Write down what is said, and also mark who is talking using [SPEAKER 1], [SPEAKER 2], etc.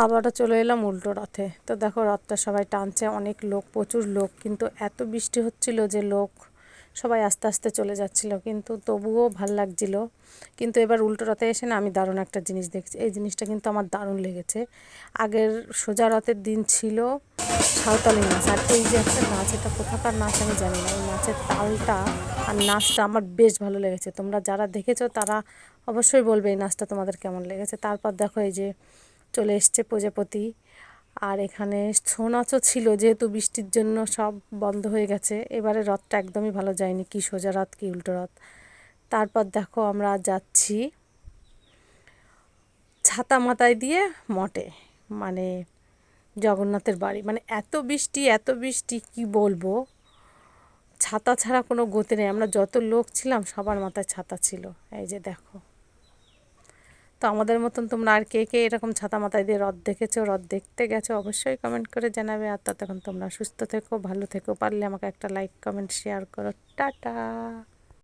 [SPEAKER 1] আবারও চলে এলাম উল্টো রথে। তো দেখো রথটা সবাই টানছে, অনেক লোক, প্রচুর লোক, কিন্তু এত বৃষ্টি হচ্ছিল যে লোক সবাই আস্তে আস্তে চলে যাচ্ছিল, কিন্তু তবুও ভাল লাগছিল। কিন্তু এবার উল্টো রথে এসে না আমি দারুণ একটা জিনিস দেখছি, এই জিনিসটা কিন্তু আমার দারুণ লেগেছে। আগের সোজা রথের দিন ছিল সাঁওতালি নাচ, আর এই যে একটা নাচ, এটা কোথাকার নাচ আমি জানি না, এই নাচের তালটা আর নাচটা আমার বেশ ভালো লেগেছে। তোমরা যারা দেখেছো তারা অবশ্যই বলবে এই নাচটা তোমাদের কেমন লেগেছে। তারপর দেখো এই যে চলে এসছে প্রজাপতি, আর এখানে ছৌ নাচও ছিল, যেহেতু বৃষ্টির জন্য সব বন্ধ হয়ে গেছে। এবারে রথটা একদমই ভালো যায়নি, কি সোজা রথ কি উল্টো রথ। তারপর দেখো আমরা যাচ্ছি ছাতা মাথায় দিয়ে মঠে, মানে জগন্নাথের বাড়ি। মানে এত বৃষ্টি এত বৃষ্টি কি বলবো, ছাতা ছাড়া কোনো গতি নেই। আমরা যত লোক ছিলাম সবার মাথায় ছাতা ছিল, এই যে দেখো। তো আমাদের মতন তোমরা আর কে কে এরকম ছাতা মাথায় দিয়ে রথ দেখেছো, রথ দেখতে গেছো, অবশ্যই কমেন্ট করে জানাবে। আর ততক্ষণ তোমরা সুস্থ থেকো, ভালো থেকো, পারলে আমাকে একটা লাইক কমেন্ট শেয়ার করো। টাটা।